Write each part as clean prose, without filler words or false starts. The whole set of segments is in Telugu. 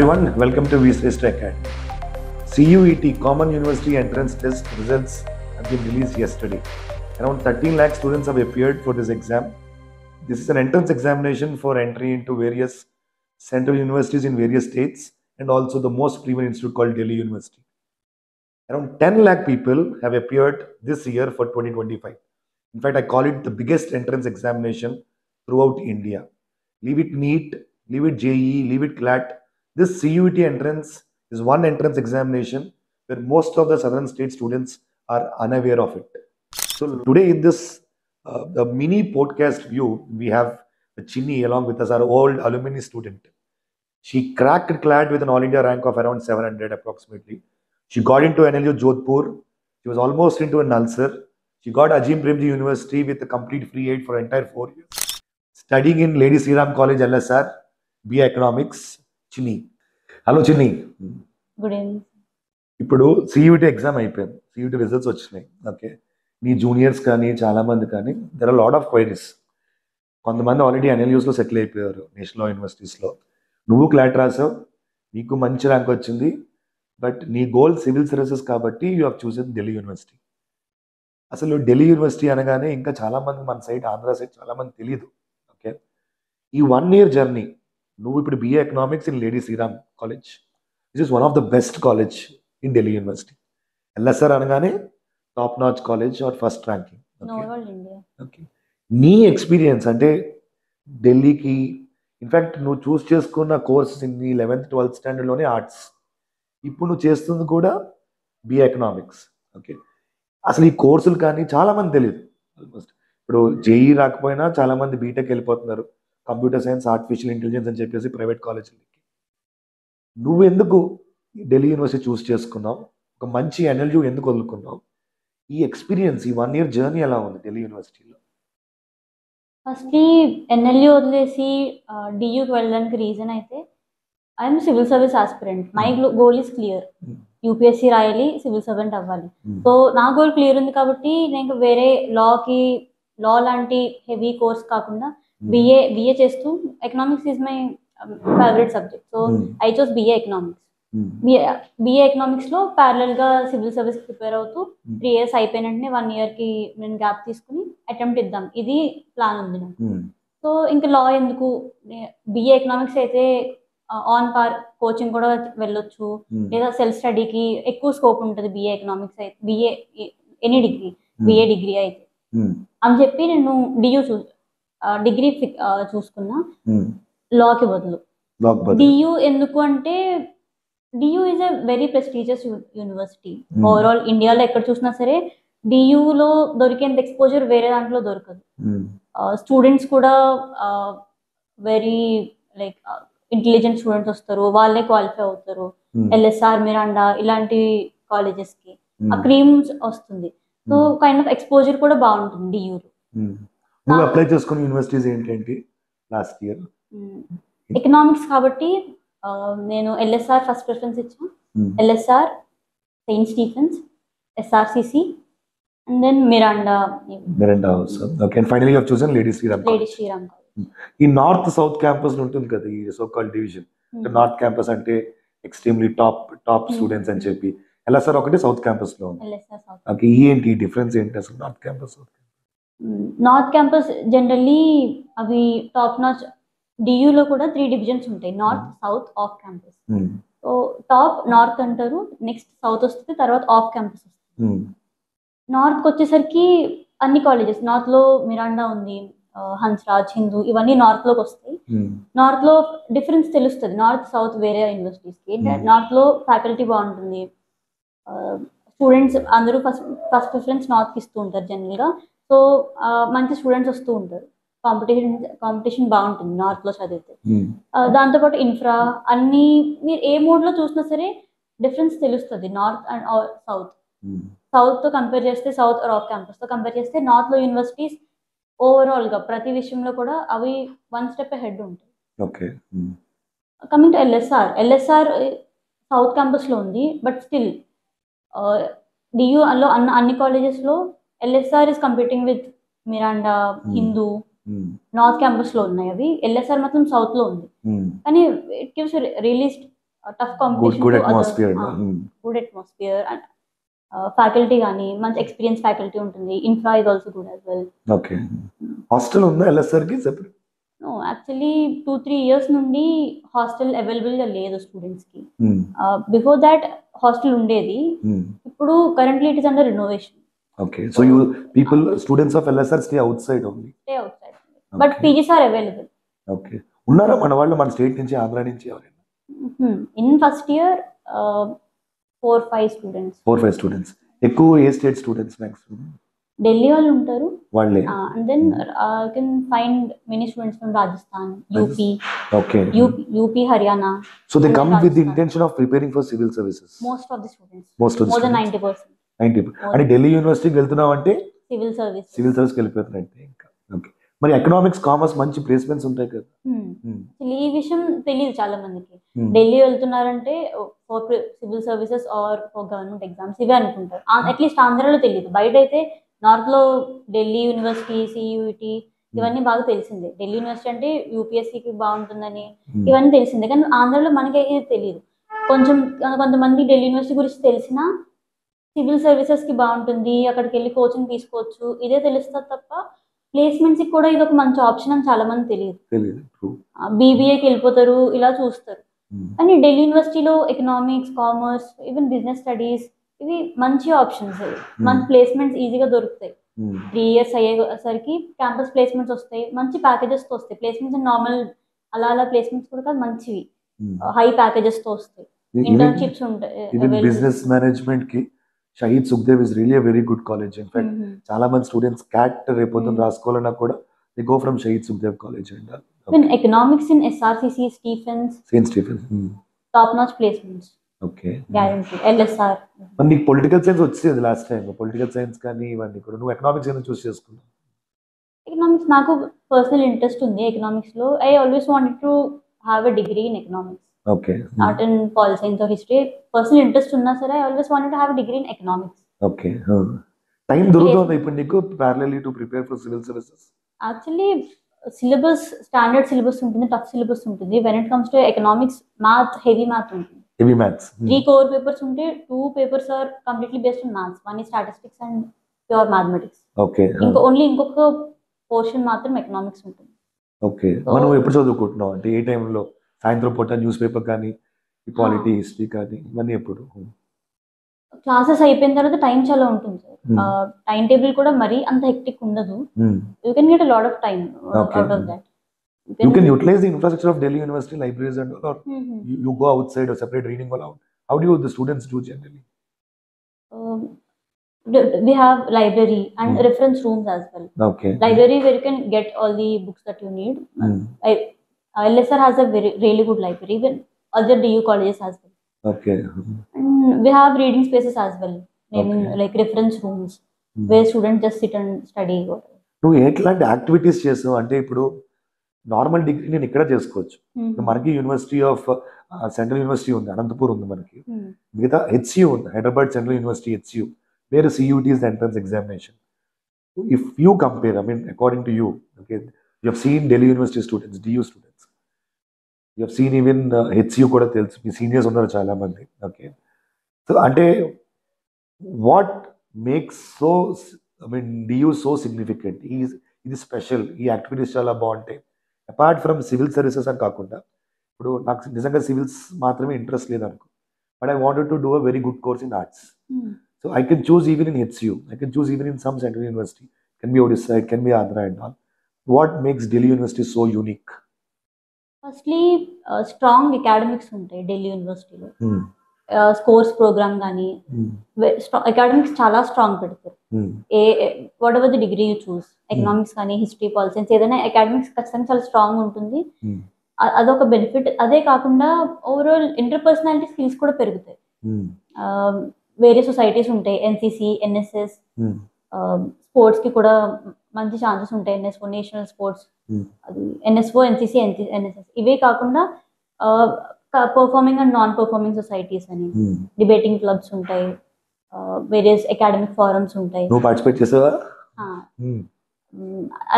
everyone, welcome to VSreshta Academy. CUET Common University Entrance Test results have been released yesterday. Around 13 lakh students have appeared for this exam. This is an entrance examination for entry into various central universities in various states and also the most premier institute called Delhi University. Around 10 lakh people have appeared this year for 2025. In fact, I call it the biggest entrance examination throughout India. Leave it NEET, leave it JEE, leave it CLAT. This CUET entrance is one entrance examination where most of the southern state students are unaware of it. So today in this the mini podcast view, we have Chinni along with us, our old alumni student. She cracked CLAT with an all India rank of around 700 approximately. She got into NLU Jodhpur. She was almost into a Nalsar. She got Ajim Premji University with a complete free aid for entire 4 years. Studying in Lady Sri Ram College LSR, BA Economics, Chinni. Hello Chinni. Good evening. ఇప్పుడు సియూటీ ఎగ్జామ్ అయిపోయింది, సియూటీ రిజల్ట్స్ వచ్చినాయి. ఓకే, నీ జూనియర్స్ కానీ చాలా మంది కానీ there are lot of queries. కొంతమంది ఆల్రెడీ ఎన్ఎల్యూస్లో సెటిల్ అయిపోయారు నేషనల్ యూనివర్సిటీస్లో. నువ్వు క్లాట్ రాసావు, నీకు మంచి ర్యాంక్ వచ్చింది, బట్ నీ గోల్ సివిల్ సర్వీసెస్ కాబట్టి you have chosen Delhi university. అసలు ఢిల్లీ యూనివర్సిటీ అనగానే ఇంకా చాలామంది మన సైడ్ ఆంధ్ర సైడ్ చాలామంది తెలియదు. ఓకే, ఈ 1 year జర్నీ నువ్వు ఇప్పుడు BA economics in lady Shriram college, which is one of the best college in Delhi university. LSR అనగానే top notch college or first ranking. Okay, నీ ఎక్స్పీరియన్స్ అంటే ఢిల్లీకి, ఇన్ఫ్యాక్ట్ నువ్వు చూస్ చేసుకున్న కోర్స్ ఇన్ నీ 11th 12th స్టాండర్డ్లోనే ఆర్ట్స్, ఇప్పుడు నువ్వు చేస్తుంది కూడా BA ఎకనామిక్స్. ఓకే, అసలు ఈ కోర్సులు కానీ చాలామంది తెలియదు. ఆల్మోస్ట్ ఇప్పుడు JEE రాకపోయినా చాలామంది బీటెక్ వెళ్ళిపోతున్నారు, కంప్యూటర్ సైన్స్, ఆర్టిఫిషియల్ ఇంటెలిజెన్స్ అని చెప్పేసి ప్రైవేట్ కాలేజీలకి. నువ్వు ఎందుకు ఢిల్లీ యూనివర్సిటీ చూస్ చేసుకున్నావు? ఒక మంచి NLU ఎందుకు వదులుకున్నావు? ఈ ఎక్స్పీరియన్స్, ఈ 1 year జర్నీ ఎలా ఉంది ఢిల్లీ యూనివర్సిటీలో? ఫస్ట్లీ NLU వదిలేసి డియూకి వెళ్ళడానికి రీజన్ అయితే I'm civil service aspirant. My goal is clear, UPSC రాయాలి, సివిల్ సర్వెంట్ అవ్వాలి. సో నా గోల్ క్లియర్ ఉంది కాబట్టి నేను వేరే లా లాంటి హెవీ కోర్స్ కాకుండా BA చేస్తూ, economics is my favourite subject. So I chose BA economics. BA economics లో ప్యారలల్ గా సివిల్ సర్వీస్ ప్రిపేర్ అవుతూ 3 years అయిపోయిన వెంటనే 1 year కి నేను గ్యాప్ తీసుకుని అటెంప్ట్ ఇద్దాం, ఇది ప్లాన్ ఉంది నాకు. సో ఇంకా లా ఎందుకు, BA ఎకనామిక్స్ అయితే ఆన్ పార్ కోచింగ్ కూడా వెళ్ళొచ్చు, లేదా సెల్ఫ్ స్టడీకి ఎక్కువ స్కోప్ ఉంటుంది BA ఎకనామిక్స్ అయితే, BA any degree, BA degree అయితే అని చెప్పి నేను డిగ్రీ చూసుకున్నా లాకి బదులు. DU ఎందుకు అంటే DU is a very prestigious university. Overall ఇండియాలో ఎక్కడ చూసినా సరే DUలో దొరికేంత ఎక్స్పోజర్ వేరే దాంట్లో దొరకదు. స్టూడెంట్స్ కూడా వెరీ లైక్ ఇంటెలిజెంట్ స్టూడెంట్స్ వస్తారు, వాళ్ళే క్వాలిఫై అవుతారు. LSR, మిరాండా ఇలాంటి కాలేజెస్ కి ఆ క్రీమ్ వస్తుంది. సో కైండ్ ఆఫ్ ఎక్స్పోజర్ కూడా బాగుంటుంది DUలో. నువ్వు అప్లై చేసుకున్న యూనివర్సిటీస్ ఏంటంటే లాస్ట్ ఇయర్ ఎకనామిక్స్ కాబట్టి నేను LSR ఫస్ట్ ప్రిఫరెన్స్ ఇచ్చాను. LSR, saint Stephen's, SRCC and then Miranda. Okay, and finally you have chosen lady Shriram. ఈ నార్త్ సౌత్ క్యాంపస్ ఉంటుంది కదా, ఈ so called division. North campus అంటే ఎక్స్ట్రీమ్లీ టాప్ స్టూడెంట్స్ అని చెప్పి, LSR ఒకటి సౌత్ క్యాంపస్ లో ఉంది. ఓకే, ఏంటి డిఫరెన్స్ ఏంటి అసలు నార్త్ క్యాంపస్ జనరల్లీ అవి టాప్ నాచ్. DUలో కూడా 3 divisions ఉంటాయి, north, south, off campus. So top north అంటారు, నెక్స్ట్ సౌత్ వస్తుంది, తర్వాత ఆఫ్ క్యాంపస్ వస్తుంది. నార్త్కి వచ్చేసరికి అన్ని కాలేజెస్, నార్త్లో మిరాండా ఉంది, హన్స్రాజ్, హిందూ, ఇవన్నీ నార్త్లోకి వస్తాయి. నార్త్లో డిఫరెన్స్ తెలుస్తుంది నార్త్ సౌత్ వేరే యూనివర్సిటీస్కి. నార్త్లో ఫ్యాకల్టీ బాగుంటుంది, స్టూడెంట్స్ అందరూ ఫస్ట్ ప్రిఫరెన్స్ నార్త్కి ఇస్తూ ఉంటారు జనరల్గా. సో మంచి స్టూడెంట్స్ వస్తూ ఉంటారు, కాంపిటీషన్ బాగుంటుంది నార్త్లో చదివితే. దాంతోపాటు ఇన్ఫ్రా అన్ని, మీరు ఏ మోడ్లో చూసినా సరే డిఫరెన్స్ తెలుస్తుంది నార్త్ అండ్ సౌత్తో కంపేర్ చేస్తే, సౌత్ ఆర్ ఆఫ్ క్యాంపస్తో కంపేర్ చేస్తే నార్త్లో యూనివర్సిటీస్ ఓవరాల్గా ప్రతి విషయంలో కూడా అవి 1 step ahead ఉంటాయి. Okay, coming to LSR south క్యాంపస్లో ఉంది, బట్ స్టిల్ DUలో అన్ని కాలేజెస్లో LSR is competing with Miranda, Hindu, north campus లో ఉన్నాయి అవి. LSR మాత్రం సౌత్ లో ఉంది. కానీ it gives really tough competition, good atmosphere. Good atmosphere and faculty కానీ మంచి ఎక్స్పీరియన్స్ ఫ్యాకల్టీ ఉంటుంది. Infra is also good as well. Okay. Hostel ఉందా LSR కి సెపరేట్? నో, యాక్చువల్లీ 2-3 years నుండి హాస్టల్ అవైలబుల్గా లేదు స్టూడెంట్స్కి. బిఫోర్ దాట్ హాస్టల్ ఉండేది. ఇప్పుడు currently it is under renovation. Okay. So you people students of LSR stay outside only? Stay outside, but PGs are available. Okay. ఉన్నారా మన వాళ్ళు, మన స్టేట్ నుంచి, ఆంధ్ర నుంచి ఎవరైనా? In first year 4-5 students. 4-5 students. ఎక్కువ ఏ స్టేట్ స్టూడెంట్స్ మ్యాక్సిమం? ఢిల్లీ వాళ్ళు ఉంటారు. వాళ్ళే. And then you can find many students from Rajasthan, UP. Okay. UP, Haryana. So they come with the intention of preparing for civil services. Most of the students. More than 90%. 90. అంటే ఢిల్లీ యూనివర్సిటీకి వెళ్తున్నావు అంటే సివిల్ సర్వీస్కి వెళ్ళిపోతున్నట్టే. ఇంకా ఓకే. మరి ఎకనామిక్స్, కామర్స్ మంచి ప్లేస్మెంట్స్ ఉంటాయి కదా? ఈ విషయం తెలియదు చాలా మందికి. ఢిల్లీ వెళ్తున్నారంటే for civil services or for government exams ఇవే అనుకుంటారు. అట్లీస్ట్ ఆంధ్రాలో తెలియదు. బయట అయితే నార్త్ లో ఢిల్లీ యూనివర్సిటీ, సియూఈటీ ఇవన్నీ బాగా తెలిసిందే. ఢిల్లీ యూనివర్సిటీ అంటే యూపీఎస్సీకి బాగుంటుందని ఇవన్నీ తెలిసిందే. కానీ ఆంధ్రాలో మనకి ఇది తెలియదు. కొంతమంది ఢిల్లీ యూనివర్సిటీ గురించి తెలిసినా సివిల్ సర్వీసెస్ కి బాగుంటుంది, అక్కడికి వెళ్ళి కోచింగ్ తీసుకోవచ్చు, ఇదే తెలుస్తుంది తప్ప ప్లేస్మెంట్స్ కి కూడా ఇది ఒక మంచి ఆప్షన్ అని చాలా మంది తెలియదు. బీబీఏకి వెళ్ళిపోతారు, ఇలా చూస్తారు. కానీ ఢిల్లీ యూనివర్సిటీలో economics, commerce, even business studies ఇవి మంచి ఆప్షన్స్. మంచి ప్లేస్మెంట్స్ ఈజీగా దొరుకుతాయి. 3 years అయ్యేసరికి క్యాంపస్ ప్లేస్మెంట్స్ వస్తాయి, మంచి ప్యాకేజెస్ తో వస్తాయి. ప్లేస్మెంట్స్ నార్మల్ అలా ప్లేస్మెంట్స్ కూడా కాదు, మంచివి హై ప్యాకేజెస్ తో వస్తాయి. ఇంటర్న్షిప్స్ ఉంటాయి. బిజినెస్ మేనేజ్మెంట్ కి Shaheed Sukhdev is really very good college. In fact చాలా మంది స్టూడెంట్స్ క్యాట్ రేపొద్దున రాసుకోవాలన్నా కూడా they go from Shaheed Sukhdev college. And economics in SRCC, saint Stephen's top notch placements. Okay. Guarantee. LSR. మరి నీకు పొలిటికల్ సైన్స్ వచ్చేది లాస్ట్ టైం. పొలిటికల్ సైన్స్ కానీ ఇవన్నీ కూడా నువ్వు ఎకనామిక్స్ ఏమైనా చూస్ చేసుకున్నావు? ఎకనామిక్స్ నాకు పర్సనల్ ఇంట్రెస్ట్ ఉంది ఎకనామిక్స్ లో. I always wanted to have a degree in economics. Okay. Not in pol science or history. Personal interest ఉన్నా సరే I always wanted to have a degree in economics. Okay. Time దొరుకుతుంది ఇప్పుడు నీకు parallelly to prepare for civil services? Actually syllabus standard syllabus ఉంటుంది, టఫ్ సిలబస్ ఉంటుంది. When it comes to economics, math, heavy math ఉంటుంది. Heavy maths. 3 core papers ఉంటే 2 papers are completely based on maths. One is statistics and pure mathematics. Okay. ఇంకొక పోర్షన్ మాత్రం ఎకనామిక్స్ ఉంటుంది. ఓకే. మనం ఎప్పుడు చదువుకుంటున్నాం అంటే ఏ టైంలో? సాయంత్రం పూట న్యూస్ పేపర్ కానీ, పాలిటీ, హిస్టరీ కానీ ఇవన్నీ ఎప్పుడు? క్లాసెస్ అయిపోయిన తర్వాత టైం చాలా ఉంటుంది సార్. టైం టేబుల్ కూడా మరీ అంత హెక్టిక్ ఉండదు. You can get a lot of time out of that. You can utilize the infrastructure of Delhi University libraries and all, or you go outside or separate reading hall out. How do the students do generally? We have library and reference rooms as well. Okay. Library where you can get all the books that you need. LSR has a really good library. Even other DU colleges as well. Okay. And we have reading spaces as well. Like reference rooms where students just sit and study. నువ్వు ఎట్లాంటి యాక్టివిటీస్ చేస్తావు అంటే ఇప్పుడు నార్మల్ డిగ్రీ నేను ఇక్కడ చేసుకోవచ్చు. మనకి యూనివర్సిటీ ఆఫ్ సెంట్రల్ యూనివర్సిటీ ఉంది, అనంతపూర్ ఉంది మనకి. మిగతా HCU ఉంది, Hyderabad central university HCU, where CUT is the entrance examination. If you compare, I mean according to you, okay, you have seen Delhi University students, DU students, you have seen even HCU కూడా తెలుసు, మీ సీనియర్స్ ఉన్నారు చాలా మంది. ఓకే. సో అంటే what makes so DU so significant? ఇది స్పెషల్, ఈ యాక్టివిటీస్ చాలా బాగుంటాయి అపార్ట్ ఫ్రమ్ సివిల్ సర్వీసెస్ అని కాకుండా. ఇప్పుడు నాకు నిజంగా సివిల్స్ మాత్రమే ఇంట్రెస్ట్ లేదనుకో, but I wanted to do a very good course in arts. So I can choose even in HCU, I can choose even in some central university, can be Odisha, it can be Andhra and all. What makes Delhi University so unique? Firstly strong academics ఉంటాయి ఢిల్లీ యూనివర్సిటీలో. స్కోర్స్ ప్రోగ్రామ్ కానీ అకాడమిక్స్ చాలా స్ట్రాంగ్ పెడతారు. What ever the degree you choose, economics కానీ హిస్టరీ, పాల్ సైన్స్, ఏదైనా అకాడమిక్స్ ఖచ్చితంగా చాలా స్ట్రాంగ్ ఉంటుంది. అదొక బెనిఫిట్. అదే కాకుండా ఓవరాల్ ఇంటర్పర్సనాలిటీ స్కిల్స్ కూడా పెరుగుతాయి. వేరే సొసైటీస్ ఉంటాయి, NCC, NSS, స్పోర్ట్స్ కి కూడా మంచి ఛాన్సెస్ ఉంటాయి. NSO, నేషనల్ స్పోర్ట్స్, అది NSO, NCC, NSS. ఇవే కాకుండా performing and non performing societies అని డిబేటింగ్ క్లబ్స్ ఉంటాయి, వేరియస్ అకాడమిక్ ఫారమ్స్ ఉంటాయి. నువ్వు పార్టిసిపేట్ చేసావా?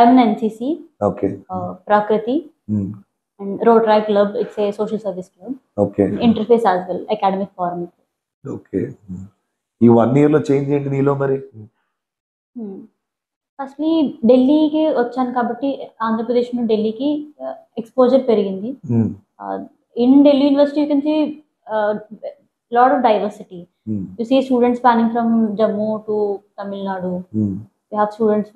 ఐఎమ్ NCC, ఓకే, ప్రకృతి and Rotary Club, it's a social service club. Okay Interface as well, academic forum. Okay ఈ 1 year లో చేంజ్ ఏంటి నీలో మరి? ఫస్ట్లీ ఢిల్లీకి వచ్చాను కాబట్టి ఆంధ్రప్రదేశ్ నుండి ఢిల్లీకి ఎక్స్పోజర్ పెరిగింది. In Delhi university you can see lot of diversity. You see students spanning from Jammu to Tamil Nadu. We have students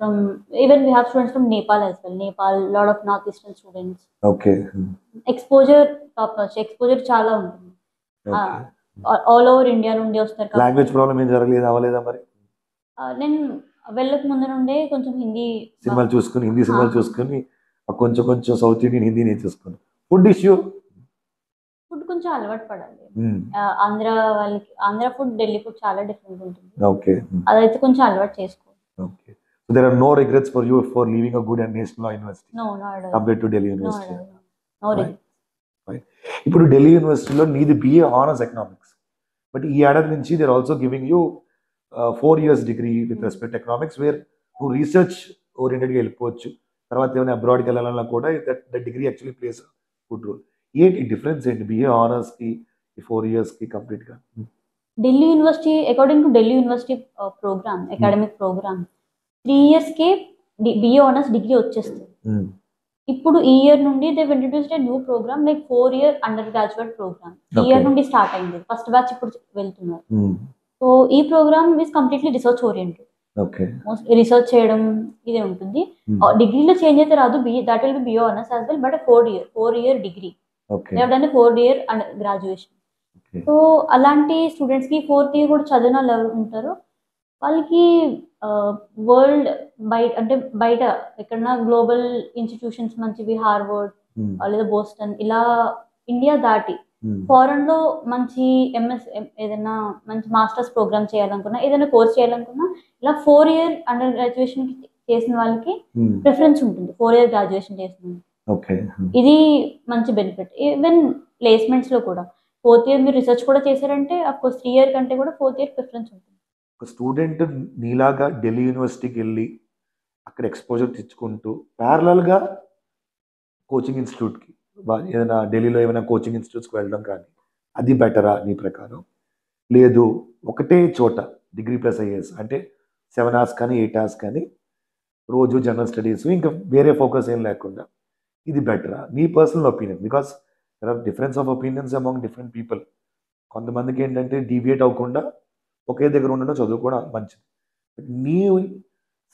from Nepal as well. Nepal, lot of northeastern students. Okay Exposure top notch. Exposure చాలా ఉంటుంది. ఆల్ ఓవర్ ఇండియా నుండి వస్తారు కాబట్టి. లాంగ్వేజ్ ప్రాబ్లం ఏం జరగలేదు అవ్వలేదా మరి? నేను వెళ్ళక ముందు నుండే కొంచెం హిందీ సినిమాలు చూసుకుని హిందీ సినిమాలు చూసుకుని కొంచెం కొంచెం సౌత్ ఇండియన్ హిందీ నేర్చేసుకుని. Food issue? ఫుడ్ కొంచెం అలవాటు పడాలి. ఆంధ్ర ఫుడ్ ఢిల్లీ ఫుడ్ చాలా డిఫరెంట్ ఉంటుంది. ఓకే అదైతే కొంచెం అలవాటు చేసుకో. Okay. So there are no regrets for you for leaving a good and national law university? No, not at all. Compared to Delhi University? No regrets. Fine. ఇప్పుడు ఢిల్లీ యూనివర్సిటీలో నీది BA Honours Economics, బట్ ఈ ఏడాది నుంచి they are also giving you 4 years degree with respect economics, where నువ్వు రీసెర్చ్ ఓరియంటెడ్గా వెళ్ళిపోవచ్చు. తర్వాత ఏమైనా అబ్రాడ్కి వెళ్ళాలన్నా కూడా that degree actually place good role. ఏంటి డిఫరెన్స్ ఏంటి BA Honours-కి ఈ 4 years-కి కంప్లీట్గా? Delhi university according to Delhi university program, academic program 3 years-కే BA Honours డిగ్రీ వచ్చేస్తుంది. ఇప్పుడు ఈ ఇయర్ నుండి they introduced a new program like 4 year undergraduate programme. ఈ ఇయర్ నుండి స్టార్ట్ అయింది. ఫస్ట్ బ్యాచ్ ఇప్పుడు వెళ్తున్నారు. సో ఈ program is completely research oriented. Research చేయడం ఇదే ఉంటుంది. డిగ్రీలో చేంజ్ అయితే రాదు. That will be BA Honours as well, but 4 year degree. They have done 4 year graduation. So అలాంటి స్టూడెంట్స్ కి 4th year కూడా చదివిన వాళ్ళు ఎవరు ఉంటారో వాళ్ళకి వరల్డ్ బయట ఎక్కడన్నా గ్లోబల్ ఇన్స్టిట్యూషన్స్ మంచివి, హార్వర్డ్ లేదా బోస్టన్, ఇలా ఇండియా దాటి ఫారెన్ లో మంచి ఏదైనా మంచి మాస్టర్స్ ప్రోగ్రామ్ చేయాలనుకున్నా, ఏదైనా కోర్స్ చేయాలనుకున్నా, ఇలా 4 year అండర్ గ్రాడ్యుయేషన్ చేసిన వాళ్ళకి ప్రిఫరెన్స్ ఉంటుంది. 4 year గ్రాడ్యుయేషన్ చేసిన ఇది మంచి బెనిఫిట్. ఈవెన్ ప్లేస్మెంట్స్ లో కూడా 4th year మీరు రీసెర్చ్ కూడా చేశారంటే అఫ్కోర్స్ 3 year కంటే కూడా 4th year ప్రిఫరెన్స్ ఉంటుంది. ఒక స్టూడెంట్ నీలాగా ఢిల్లీ యూనివర్సిటీకి వెళ్ళి అక్కడ ఎక్స్పోజర్ తెచ్చుకుంటూ ప్యారలల్గా కోచింగ్ ఇన్స్టిట్యూట్కి ఏదైనా ఢిల్లీలో ఏమైనా కోచింగ్ ఇన్స్టిట్యూట్స్కి వెళ్ళడం కానీ అది బెటరా నీ ప్రకారం? లేదు ఒకటే చోట డిగ్రీ ప్లస్ IAS అంటే 7 hours కానీ 8 hours కానీ రోజు జనరల్ స్టడీస్ ఇంకా వేరే ఫోకస్ ఏం లేకుండా ఇది బెటరా? నీ personal opinion, because there are difference of opinions among different people. కొంతమందికి ఏంటంటే డీవియేట్ అవ్వకుండా ఒకే దగ్గర ఉండడం చదువుకోవడం మంచిది. నీ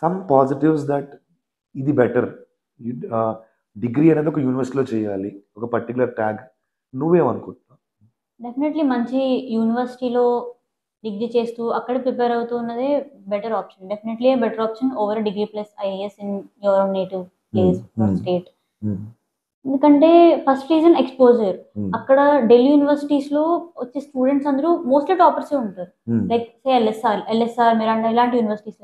సమ్ పాజిటివ్స్ దట్ ఇది బెటర్, డిగ్రీ అనేది ఒక యూనివర్సిటీలో చేయాలి, ఒక పర్టికులర్ ట్యాగ్, నువ్వేమనుకుంటున్నావు? డెఫినెట్లీ మంచి యూనివర్సిటీలో డిగ్రీ చేస్తూ అక్కడ ప్రిపేర్ అవుతూ ఉన్నదే better option. Definitely better option over degree plus IAS in your native place state. ఎందుకంటే ఫస్ట్ రీజన్ ఎక్స్పోజర్. అక్కడ ఢిల్లీ యూనివర్సిటీస్ లో వచ్చే స్టూడెంట్స్ అందరూ మోస్ట్లీ టాపర్సే ఉంటారు. లైక్ ఎల్ఎస్ఆర్ మిరాండా ఇలాంటి యూనివర్సిటీస్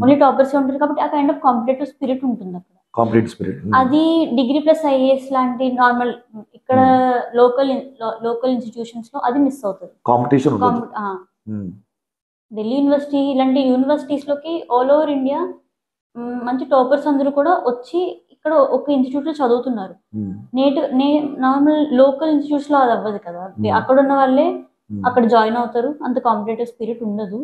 ఓన్లీ టాపర్సే ఉంటారు. కాబట్టి ఆ కైండ్ ఆఫ్ కాంపిటేటివ్ స్పిరిట్ ఉంటుంది అక్కడ. అది డిగ్రీ ప్లస్ IAS లాంటి నార్మల్ ఇక్కడ లోకల్ ఇన్స్టిట్యూషన్స్ లో అది మిస్ అవుతుంది. ఢిల్లీ యూనివర్సిటీ ఇలాంటి యూనివర్సిటీస్ లోకి ఆల్ ఓవర్ ఇండియా మంచి టాపర్స్ అందరూ కూడా వచ్చి ఇక్కడ ఒక ఇన్స్టిట్యూట్ లో చదువుతున్నారు. నార్మల్ లోకల్ ఇన్స్టిట్యూట్స్ లో అది అవ్వదు కదా. అక్కడ ఉన్న వాళ్ళే అక్కడ జాయిన్ అవుతారు. అంత కాంపిటేటివ్ స్పిరిట్ ఉండదు.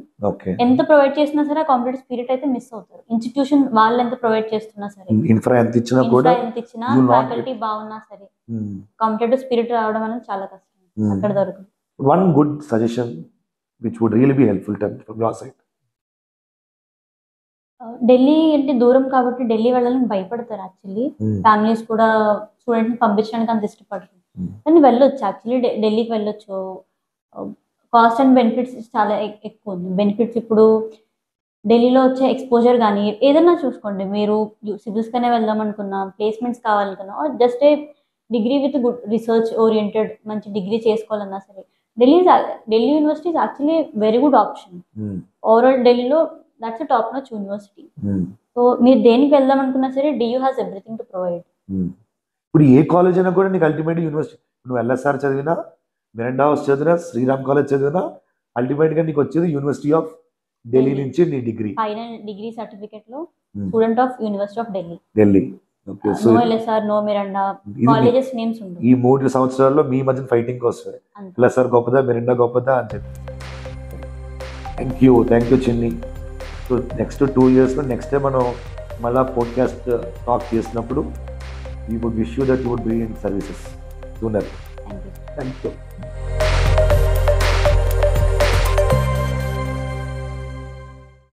ఎంత ప్రొవైడ్ చేసినా సరే ఆ కాంపిటేటివ్ స్పిరిట్ అయితే మిస్ అవుతారు. ఇన్స్టిట్యూషన్ వాళ్ళు ఎంత ప్రొవైడ్ చేస్తున్నా సరే, ఇన్ఫ్రా ఎంత ఇచ్చినా ఫ్యాకల్టీ బాగున్నా సరే కాంపిటేటివ్ స్పిరిట్ రావడం అనేది చాలా కష్టం. అక్కడ దొరకదు. One good suggestion which would really be helpful from your side? Delhi అంటే దూరం కాబట్టి ఢిల్లీ వెళ్ళాలని భయపడతారు యాక్చువల్లీ. ఫ్యామిలీస్ కూడా స్టూడెంట్స్ పంపించడానికి అంత ఇష్టపడతారు. కానీ వెళ్ళొచ్చు యాక్చువల్లీ, ఢిల్లీకి వెళ్ళొచ్చు. కాస్ట్ అండ్ బెనిఫిట్స్ చాలా ఎక్కువ ఉంది. బెనిఫిట్స్ ఇప్పుడు ఢిల్లీలో వచ్చే ఎక్స్పోజర్ కానీ ఏదైనా చూసుకోండి. మీరు సివిల్స్గానే వెళ్దాం అనుకున్నా, ప్లేస్మెంట్స్ కావాలనుకున్నా, just a degree with good research oriented మంచి డిగ్రీ చేసుకోవాలన్నా సరే Delhi university is actually very good option. Overall ఢిల్లీలో that's top notch university. So మీరు దేనికి వెళ్దాం అనుకున్నా సరే DU has everything to provide. ఇప్పుడు ఏ కాలేజ్ అయినా కూడా నీకు అల్టిమేట్ యూనివర్సిటీ, నువ్వు LSR చదివినా, మిరాండా హౌస్ చదివినా, శ్రీరామ్ కాలేజ్ చదివినా, అల్టిమేట్ గా నీకు వచ్చేది యూనివర్సిటీ ఆఫ్ ఢిల్లీ నుంచి నీ డిగ్రీ. ఫైనల్ డిగ్రీ సర్టిఫికేట్ లో student of university of Delhi. Okay so no LSR, no Miranda, ఇది కాలేజెస్ నేమ్స్ ఉండవు. ఈ 3 సంవత్సరాల్లో మీ మధ్య ఫైటింగ్ వస్తుంది, అంతే. ఎల్ఎస్ఆర్ గొప్పదా మిరిండా గొప్పదా అని చెప్పి. Thank you Chinni. So next 2 yearsలో నెక్స్ట్ టైం మనం మళ్ళీ పోడ్కాస్ట్ టాక్ చేసినప్పుడు we would wish you that you would be in services sooner. Thank you. Thank you.